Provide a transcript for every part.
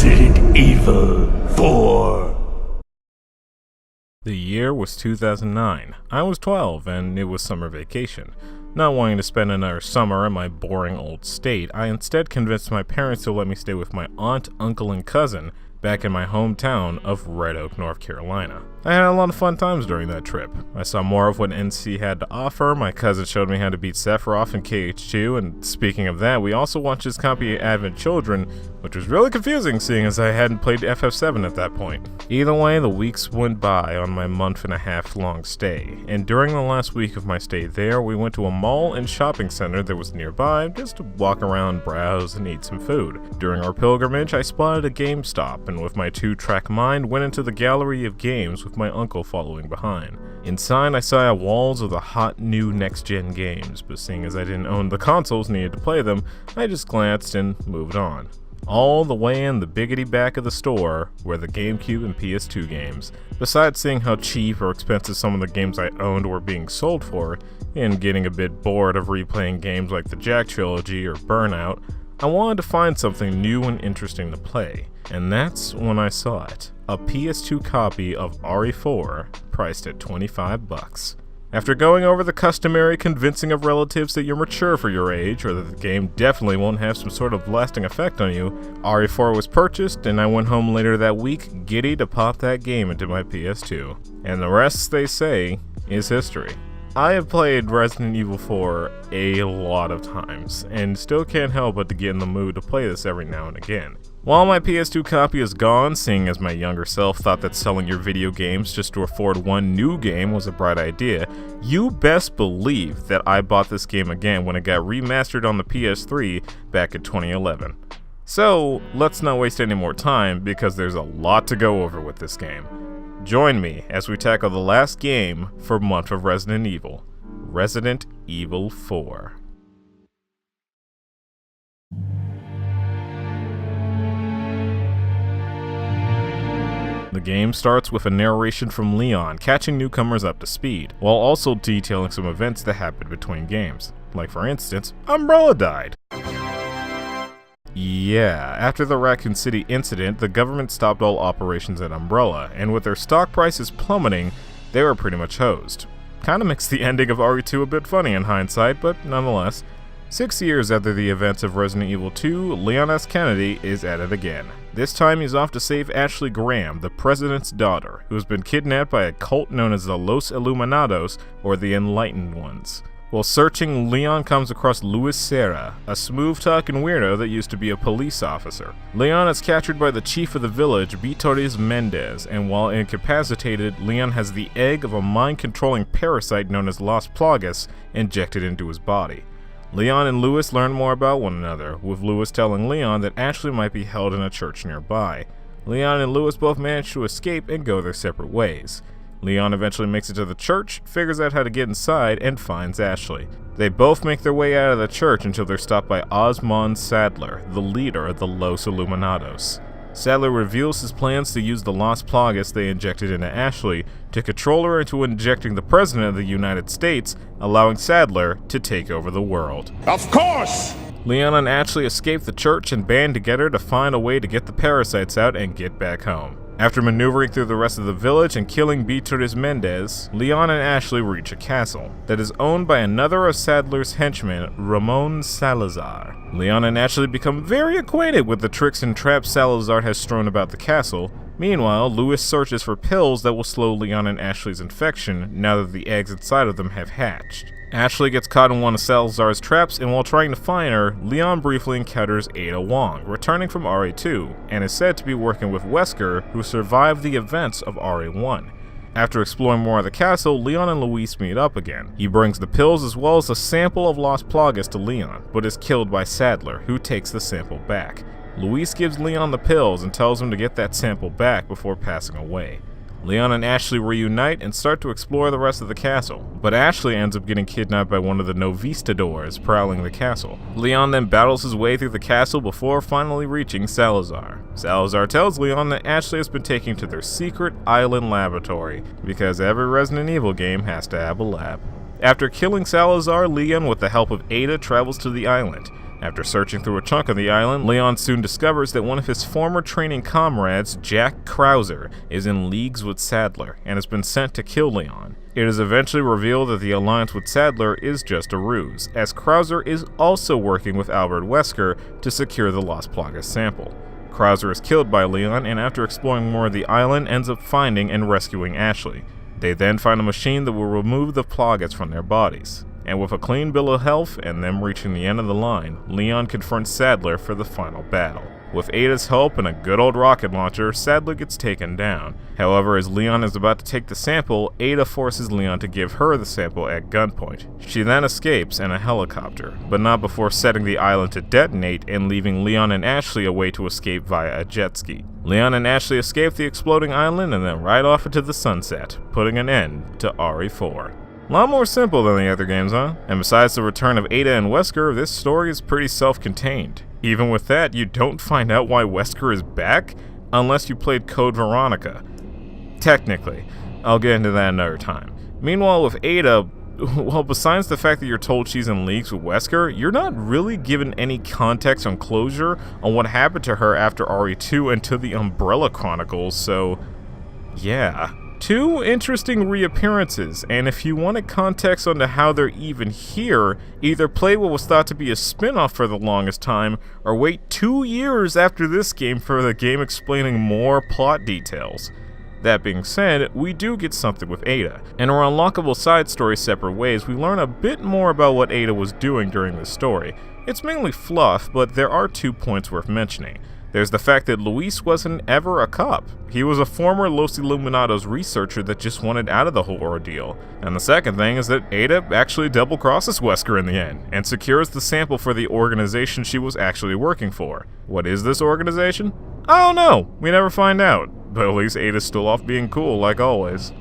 Resident Evil 4. The year was 2009. I was 12 and it was summer vacation. Not wanting to spend another summer in my boring old state, I instead convinced my parents to let me stay with my aunt, uncle, and cousin back in my hometown of Red Oak, North Carolina. I had a lot of fun times during that trip. I saw more of what NC had to offer. My cousin showed me how to beat Sephiroth in KH2, and speaking of that, we also watched his copy of Advent Children, which was really confusing seeing as I hadn't played FF7 at that point. Either way, the weeks went by on my month-and-a-half long stay, and during the last week of my stay there, we went to a mall and shopping center that was nearby just to walk around, browse, and eat some food. During our pilgrimage, I spotted a GameStop, and with my two-track mind, went into the gallery of games with my uncle following behind. Inside, I saw walls of the hot new next-gen games, but seeing as I didn't own the consoles needed to play them, I just glanced and moved on. All the way in the biggity back of the store were the GameCube and PS2 games. Besides seeing how cheap or expensive some of the games I owned were being sold for, and getting a bit bored of replaying games like the Jack Trilogy or Burnout, I wanted to find something new and interesting to play, and that's when I saw it. A PS2 copy of RE4, priced at $25. After going over the customary convincing of relatives that you're mature for your age, or that the game definitely won't have some sort of lasting effect on you, RE4 was purchased, and I went home later that week giddy to pop that game into my PS2. And the rest, they say, is history. I have played Resident Evil 4 a lot of times, and still can't help but to get in the mood to play this every now and again. While my PS2 copy is gone, seeing as my younger self thought that selling your video games just to afford one new game was a bright idea, you best believe that I bought this game again when it got remastered on the PS3 back in 2011. So, let's not waste any more time because there's a lot to go over with this game. Join me as we tackle the last game for month of Resident Evil, Resident Evil 4. The game starts with a narration from Leon catching newcomers up to speed, while also detailing some events that happened between games. Like for instance, Umbrella died. Yeah, after the Raccoon City incident, the government stopped all operations at Umbrella, and with their stock prices plummeting, they were pretty much hosed. Kinda makes the ending of RE2 a bit funny in hindsight, but nonetheless. 6 years after the events of Resident Evil 2, Leon S. Kennedy is at it again. This time he's off to save Ashley Graham, the president's daughter, who has been kidnapped by a cult known as the Los Illuminados, or the Enlightened Ones. While searching, Leon comes across Luis Serra, a smooth-talking weirdo that used to be a police officer. Leon is captured by the chief of the village, Beatriz Mendez, and while incapacitated, Leon has the egg of a mind-controlling parasite known as Las Plagas injected into his body. Leon and Luis learn more about one another, with Luis telling Leon that Ashley might be held in a church nearby. Leon and Luis both manage to escape and go their separate ways. Leon eventually makes it to the church, figures out how to get inside, and finds Ashley. They both make their way out of the church until they're stopped by Osmond Sadler, the leader of the Los Illuminados. Sadler reveals his plans to use the Las Plagas they injected into Ashley to control her into injecting the President of the United States, allowing Sadler to take over the world. Of course! Leon and Ashley escape the church and band together to find a way to get the parasites out and get back home. After maneuvering through the rest of the village and killing Beatriz Mendez, Leon and Ashley reach a castle that is owned by another of Sadler's henchmen, Ramon Salazar. Leon and Ashley become very acquainted with the tricks and traps Salazar has strewn about the castle. Meanwhile, Luis searches for pills that will slow Leon and Ashley's infection now that the eggs inside of them have hatched. Ashley gets caught in one of Salazar's traps, and while trying to find her, Leon briefly encounters Ada Wong, returning from RE2, and is said to be working with Wesker, who survived the events of RE1. After exploring more of the castle, Leon and Luis meet up again. He brings the pills as well as a sample of Las Plagas to Leon, but is killed by Sadler, who takes the sample back. Luis gives Leon the pills and tells him to get that sample back before passing away. Leon and Ashley reunite and start to explore the rest of the castle, but Ashley ends up getting kidnapped by one of the Novistadors prowling the castle. Leon then battles his way through the castle before finally reaching Salazar. Salazar tells Leon that Ashley has been taken to their secret island laboratory, because every Resident Evil game has to have a lab. After killing Salazar, Leon, with the help of Ada, travels to the island. After searching through a chunk of the island, Leon soon discovers that one of his former training comrades, Jack Krauser, is in leagues with Sadler and has been sent to kill Leon. It is eventually revealed that the alliance with Sadler is just a ruse, as Krauser is also working with Albert Wesker to secure the Las Plagas sample. Krauser is killed by Leon, and after exploring more of the island, ends up finding and rescuing Ashley. They then find a machine that will remove the Plagas from their bodies. And with a clean bill of health and them reaching the end of the line, Leon confronts Sadler for the final battle. With Ada's help and a good old rocket launcher, Sadler gets taken down. However, as Leon is about to take the sample, Ada forces Leon to give her the sample at gunpoint. She then escapes in a helicopter, but not before setting the island to detonate and leaving Leon and Ashley away to escape via a jet ski. Leon and Ashley escape the exploding island and then ride off into the sunset, putting an end to RE4. A lot more simple than the other games, huh? And besides the return of Ada and Wesker, this story is pretty self-contained. Even with that, you don't find out why Wesker is back unless you played Code Veronica. Technically. I'll get into that another time. Meanwhile, with Ada, well, besides the fact that you're told she's in leagues with Wesker, you're not really given any context on closure on what happened to her after RE2 until the Umbrella Chronicles, so yeah. Two interesting reappearances, and if you wanted context onto how they're even here, either play what was thought to be a spin-off for the longest time, or wait 2 years after this game for the game explaining more plot details. That being said, we do get something with Ada. In our unlockable side story separate ways, we learn a bit more about what Ada was doing during this story. It's mainly fluff, but there are 2 points worth mentioning. There's the fact that Luis wasn't ever a cop. He was a former Los Illuminados researcher that just wanted out of the whole ordeal. And the second thing is that Ada actually double-crosses Wesker in the end, and secures the sample for the organization she was actually working for. What is this organization? I don't know, we never find out. But at least Ada's still off being cool, like always.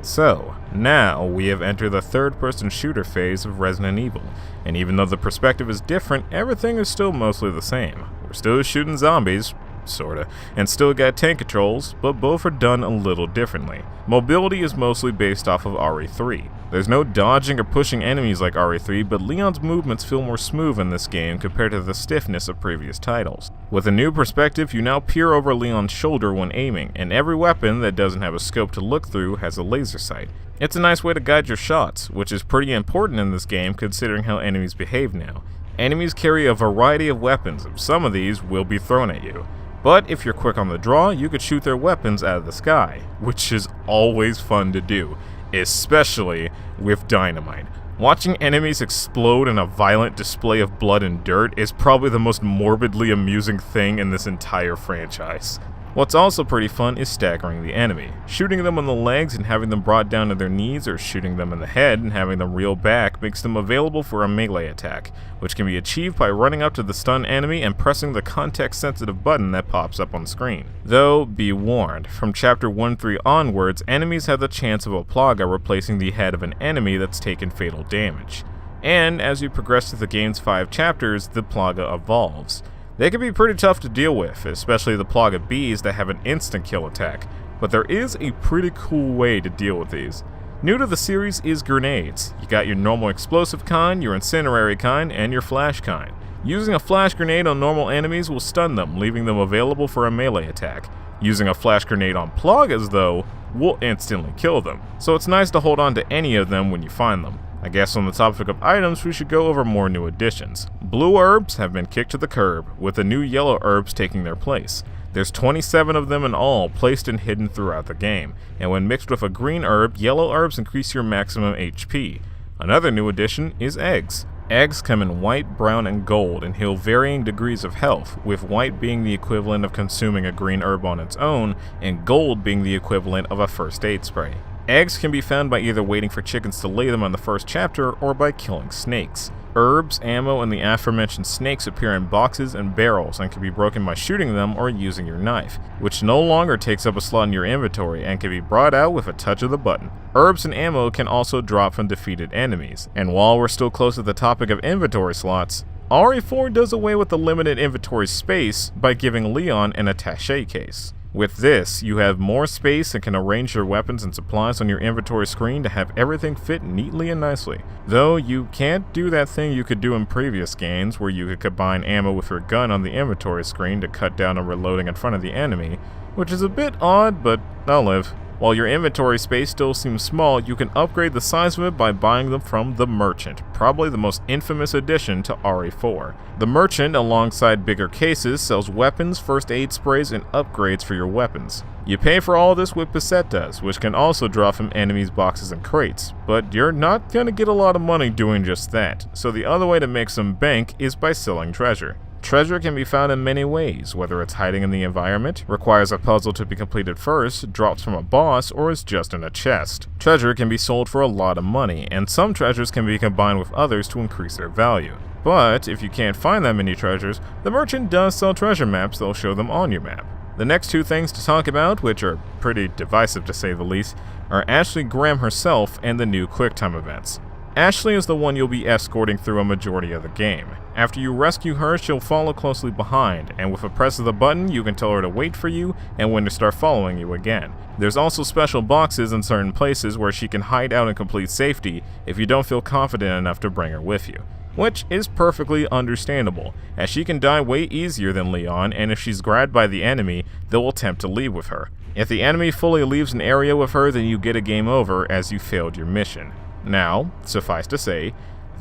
So, now we have entered the third-person shooter phase of Resident Evil, and even though the perspective is different, everything is still mostly the same. We're still shooting zombies, sorta, and still got tank controls, but both are done a little differently. Mobility is mostly based off of RE3. There's no dodging or pushing enemies like RE3, but Leon's movements feel more smooth in this game compared to the stiffness of previous titles. With a new perspective, you now peer over Leon's shoulder when aiming, and every weapon that doesn't have a scope to look through has a laser sight. It's a nice way to guide your shots, which is pretty important in this game considering how enemies behave now. Enemies carry a variety of weapons, and some of these will be thrown at you. But if you're quick on the draw, you could shoot their weapons out of the sky, which is always fun to do, especially with dynamite. Watching enemies explode in a violent display of blood and dirt is probably the most morbidly amusing thing in this entire franchise. What's also pretty fun is staggering the enemy. Shooting them on the legs and having them brought down to their knees, or shooting them in the head and having them reel back makes them available for a melee attack, which can be achieved by running up to the stunned enemy and pressing the context-sensitive button that pops up on screen. Though, be warned, from Chapter 1-3 onwards, enemies have the chance of a Plaga replacing the head of an enemy that's taken fatal damage. And as you progress through the game's 5 chapters, the Plaga evolves. They can be pretty tough to deal with, especially the Plaga Bees that have an instant kill attack, but there is a pretty cool way to deal with these. New to the series is grenades. You got your normal explosive kind, your incendiary kind, and your flash kind. Using a flash grenade on normal enemies will stun them, leaving them available for a melee attack. Using a flash grenade on Plagas, though, will instantly kill them, so it's nice to hold on to any of them when you find them. I guess on the topic of items, we should go over more new additions. Blue herbs have been kicked to the curb, with the new yellow herbs taking their place. There's 27 of them in all, placed and hidden throughout the game, and when mixed with a green herb, yellow herbs increase your maximum HP. Another new addition is eggs. Eggs come in white, brown, and gold and heal varying degrees of health, with white being the equivalent of consuming a green herb on its own, and gold being the equivalent of a first aid spray. Eggs can be found by either waiting for chickens to lay them on the first chapter, or by killing snakes. Herbs, ammo, and the aforementioned snakes appear in boxes and barrels and can be broken by shooting them or using your knife, which no longer takes up a slot in your inventory and can be brought out with a touch of the button. Herbs and ammo can also drop from defeated enemies, and while we're still close to the topic of inventory slots, RE4 does away with the limited inventory space by giving Leon an attaché case. With this, you have more space and can arrange your weapons and supplies on your inventory screen to have everything fit neatly and nicely. Though you can't do that thing you could do in previous games where you could combine ammo with your gun on the inventory screen to cut down on reloading in front of the enemy, which is a bit odd, but I'll live. While your inventory space still seems small, you can upgrade the size of it by buying them from the Merchant, probably the most infamous addition to RE4. The Merchant, alongside bigger cases, sells weapons, first aid sprays, and upgrades for your weapons. You pay for all this with pesetas, which can also draw from enemies' boxes and crates, but you're not gonna get a lot of money doing just that, so the other way to make some bank is by selling treasure. Treasure can be found in many ways, whether it's hiding in the environment, requires a puzzle to be completed first, drops from a boss, or is just in a chest. Treasure can be sold for a lot of money, and some treasures can be combined with others to increase their value. But if you can't find that many treasures, the Merchant does sell treasure maps that'll show them on your map. The next two things to talk about, which are pretty divisive to say the least, are Ashley Graham herself and the new QuickTime events. Ashley is the one you'll be escorting through a majority of the game. After you rescue her, she'll follow closely behind, and with a press of the button, you can tell her to wait for you and when to start following you again. There's also special boxes in certain places where she can hide out in complete safety if you don't feel confident enough to bring her with you. Which is perfectly understandable, as she can die way easier than Leon, and if she's grabbed by the enemy, they'll attempt to leave with her. If the enemy fully leaves an area with her, then you get a game over as you failed your mission. Now, suffice to say,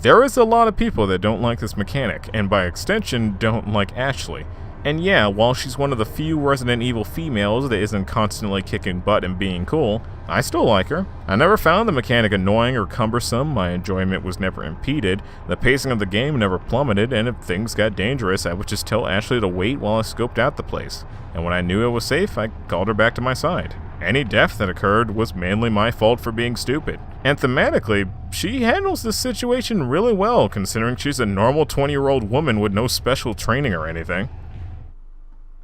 there is a lot of people that don't like this mechanic, and by extension, don't like Ashley. And yeah, while she's one of the few Resident Evil females that isn't constantly kicking butt and being cool, I still like her. I never found the mechanic annoying or cumbersome, my enjoyment was never impeded, the pacing of the game never plummeted, and if things got dangerous, I would just tell Ashley to wait while I scoped out the place. And when I knew it was safe, I called her back to my side. Any death that occurred was mainly my fault for being stupid. And thematically, she handles this situation really well, considering she's a normal 20-year-old woman with no special training or anything.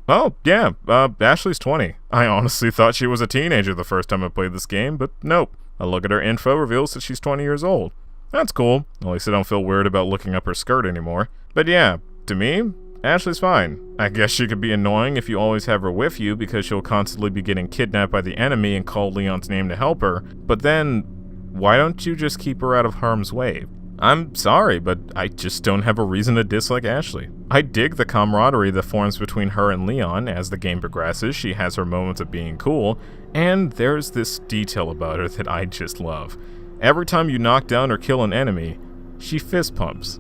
Oh, yeah, Ashley's 20. I honestly thought she was a teenager the first time I played this game, but nope. A look at her info reveals that she's 20 years old. That's cool, at least I don't feel weird about looking up her skirt anymore. But yeah, to me, Ashley's fine. I guess she could be annoying if you always have her with you because she'll constantly be getting kidnapped by the enemy and call Leon's name to help her, but then, why don't you just keep her out of harm's way? I'm sorry, but I just don't have a reason to dislike Ashley. I dig the camaraderie that forms between her and Leon. As the game progresses, she has her moments of being cool, and there's this detail about her that I just love. Every time you knock down or kill an enemy, she fist pumps.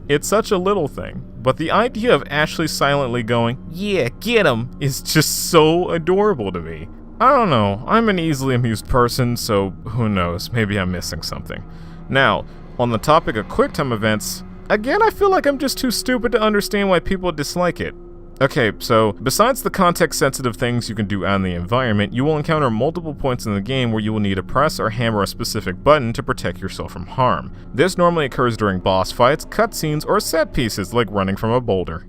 It's such a little thing, but the idea of Ashley silently going, "Yeah, get him," is just so adorable to me. I don't know, I'm an easily amused person, so who knows, maybe I'm missing something. Now, on the topic of QuickTime events, again I feel like I'm just too stupid to understand why people dislike it. Okay, so besides the context-sensitive things you can do out in the environment, you will encounter multiple points in the game where you will need to press or hammer a specific button to protect yourself from harm. This normally occurs during boss fights, cutscenes, or set pieces like running from a boulder.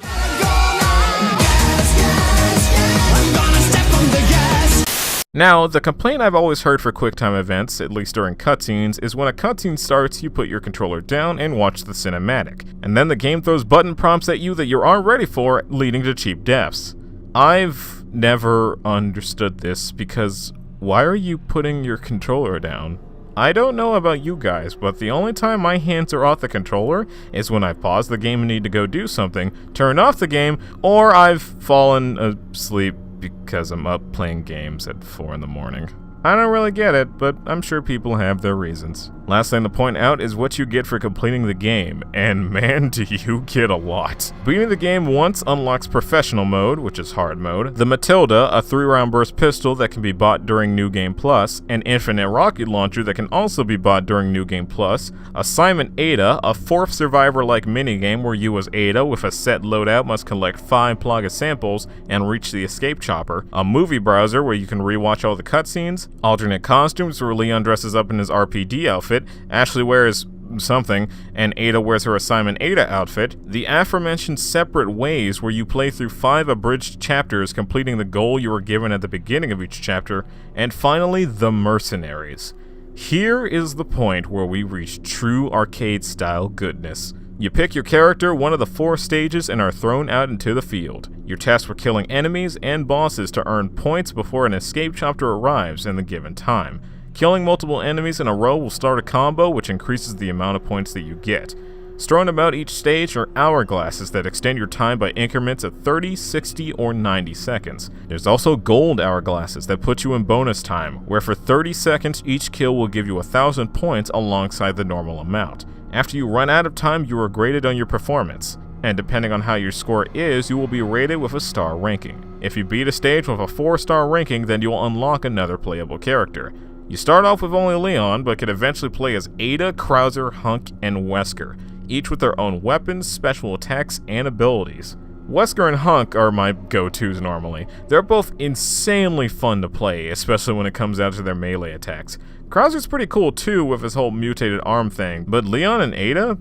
Now, the complaint I've always heard for QuickTime events, at least during cutscenes, is when a cutscene starts, you put your controller down and watch the cinematic, and then the game throws button prompts at you that you aren't ready for, leading to cheap deaths. I've never understood this, because why are you putting your controller down? I don't know about you guys, but the only time my hands are off the controller is when I pause the game and need to go do something, turn off the game, or I've fallen asleep because I'm up playing games at 4 in the morning. I don't really get it, but I'm sure people have their reasons. Last thing to point out is what you get for completing the game, and man, do you get a lot. Beating the game once unlocks Professional Mode, which is hard mode, the Matilda, a 3-round burst pistol that can be bought during New Game Plus, an infinite rocket launcher that can also be bought during New Game Plus, Assignment Ada, a 4th Survivor-like minigame where you as Ada with a set loadout must collect 5 Plaga samples and reach the escape chopper, a movie browser where you can rewatch all the cutscenes, alternate costumes where Leon dresses up in his RPD outfit, Ashley wears something, and Ada wears her Assignment Ada outfit, the aforementioned separate ways where you play through 5 abridged chapters completing the goal you were given at the beginning of each chapter, and finally the Mercenaries. Here is the point where we reach true arcade-style goodness. You pick your character one of the 4 stages and are thrown out into the field. You're tasked with killing enemies and bosses to earn points before an escape chopper arrives in the given time. Killing multiple enemies in a row will start a combo which increases the amount of points that you get. Strewn about each stage are hourglasses that extend your time by increments of 30, 60, or 90 seconds. There's also gold hourglasses that put you in bonus time, where for 30 seconds each kill will give you 1,000 points alongside the normal amount. After you run out of time, you are graded on your performance, and depending on how your score is, you will be rated with a star ranking. If you beat a stage with a 4-star ranking, then you will unlock another playable character. You start off with only Leon, but can eventually play as Ada, Krauser, Hunk, and Wesker, each with their own weapons, special attacks, and abilities. Wesker and Hunk are my go-tos normally. They're both insanely fun to play, especially when it comes down to their melee attacks. Krauser's pretty cool too with his whole mutated arm thing, but Leon and Ada?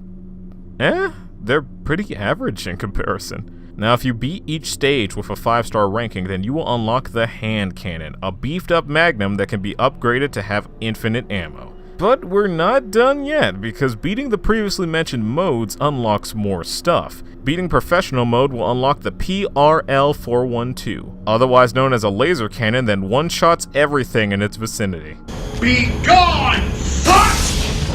They're pretty average in comparison. Now if you beat each stage with a 5-star ranking, then you will unlock the hand cannon, a beefed up magnum that can be upgraded to have infinite ammo. But we're not done yet, because beating the previously mentioned modes unlocks more stuff. Beating professional mode will unlock the PRL-412, otherwise known as a laser cannon that one-shots everything in its vicinity. Be gone, fuck!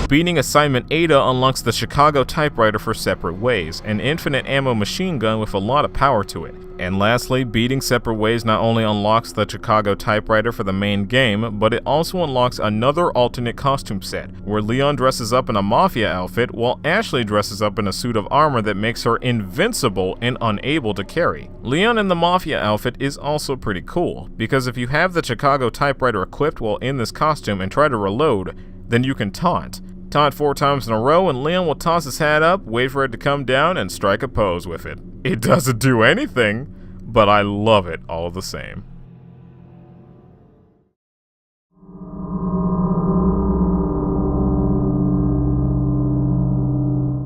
Beating Assignment Ada unlocks the Chicago typewriter for Separate Ways, an infinite ammo machine gun with a lot of power to it. And lastly, beating Separate Ways not only unlocks the Chicago typewriter for the main game, but it also unlocks another alternate costume set, where Leon dresses up in a mafia outfit while Ashley dresses up in a suit of armor that makes her invincible and unable to carry. Leon in the mafia outfit is also pretty cool, because if you have the Chicago typewriter equipped while in this costume and try to reload, then you can taunt. Taunt 4 times in a row and Leon will toss his hat up, wait for it to come down, and strike a pose with it. It doesn't do anything, but I love it all the same.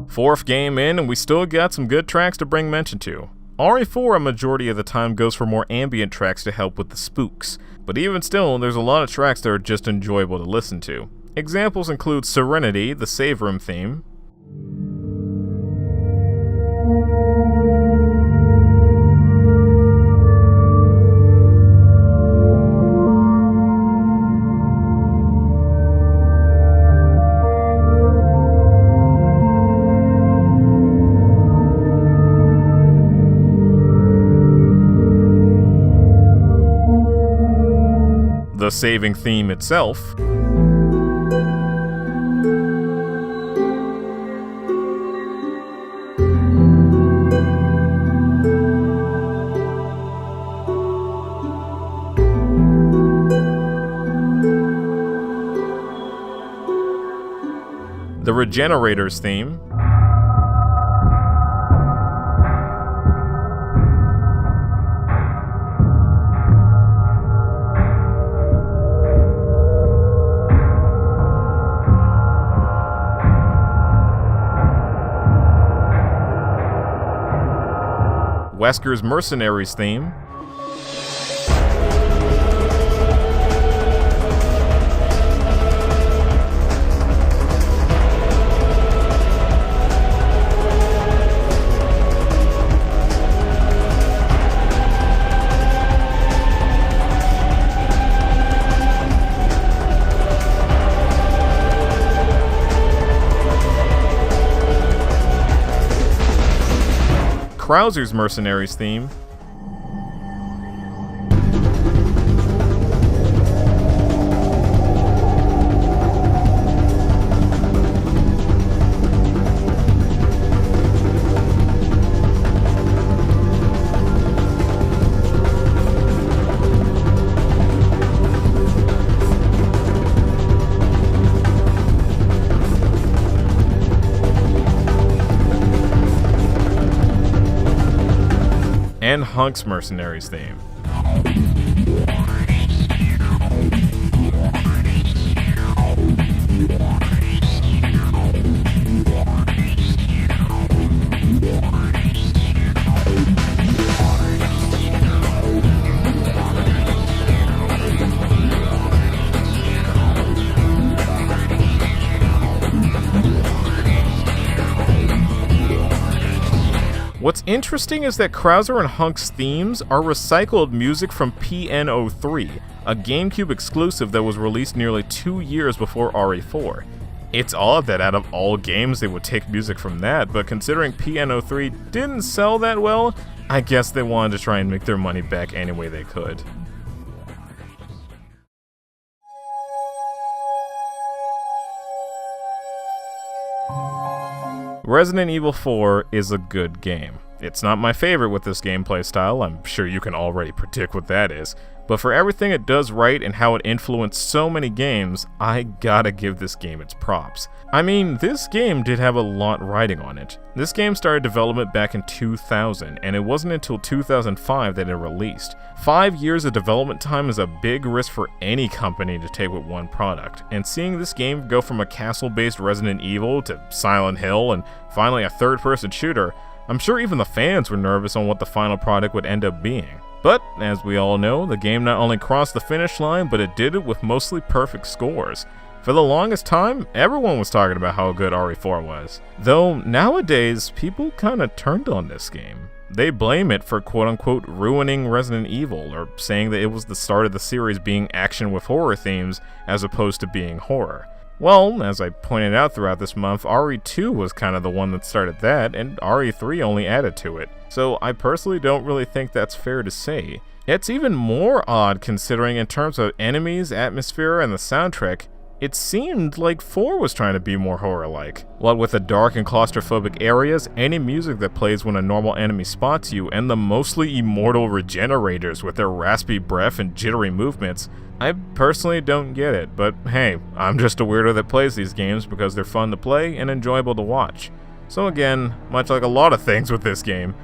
Fourth game in, and we still got some good tracks to bring mention to. RE4 a majority of the time goes for more ambient tracks to help with the spooks, but even still, there's a lot of tracks that are just enjoyable to listen to. Examples include Serenity, the Save Room theme, the saving theme itself, the Regenerators theme, Wesker's Mercenaries theme, Krauser's Mercenaries theme, and Hunk's Mercenaries theme. What's interesting is that Krauser and Hunk's themes are recycled music from PN03, a GameCube exclusive that was released nearly 2 years before RE4. It's odd that out of all games they would take music from that, but considering PN03 didn't sell that well, I guess they wanted to try and make their money back any way they could. Resident Evil 4 is a good game. It's not my favorite with this gameplay style, I'm sure you can already predict what that is, but for everything it does right and how it influenced so many games, I gotta give this game its props. I mean, this game did have a lot riding on it. This game started development back in 2000, and it wasn't until 2005 that it released. 5 years of development time is a big risk for any company to take with one product, and seeing this game go from a castle-based Resident Evil to Silent Hill and finally a third-person shooter, I'm sure even the fans were nervous on what the final product would end up being. But, as we all know, the game not only crossed the finish line, but it did it with mostly perfect scores. For the longest time, everyone was talking about how good RE4 was. Though, nowadays, people kinda turned on this game. They blame it for quote-unquote ruining Resident Evil, or saying that it was the start of the series being action with horror themes, as opposed to being horror. Well, as I pointed out throughout this month, RE2 was kind of the one that started that, and RE3 only added to it. So I personally don't really think that's fair to say. It's even more odd considering in terms of enemies, atmosphere, and the soundtrack, it seemed like 4 was trying to be more horror-like. What with the dark and claustrophobic areas, any music that plays when a normal enemy spots you, and the mostly immortal regenerators with their raspy breath and jittery movements, I personally don't get it, but hey, I'm just a weirdo that plays these games because they're fun to play and enjoyable to watch. So again, much like a lot of things with this game,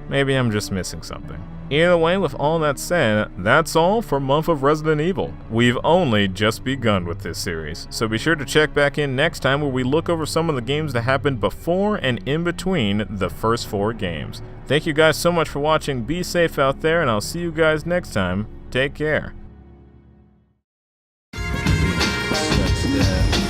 maybe I'm just missing something. Either way, with all that said, that's all for Month of Resident Evil. We've only just begun with this series, so be sure to check back in next time where we look over some of the games that happened before and in between the first 4 games. Thank you guys so much for watching, be safe out there, and I'll see you guys next time. Take care. Yeah.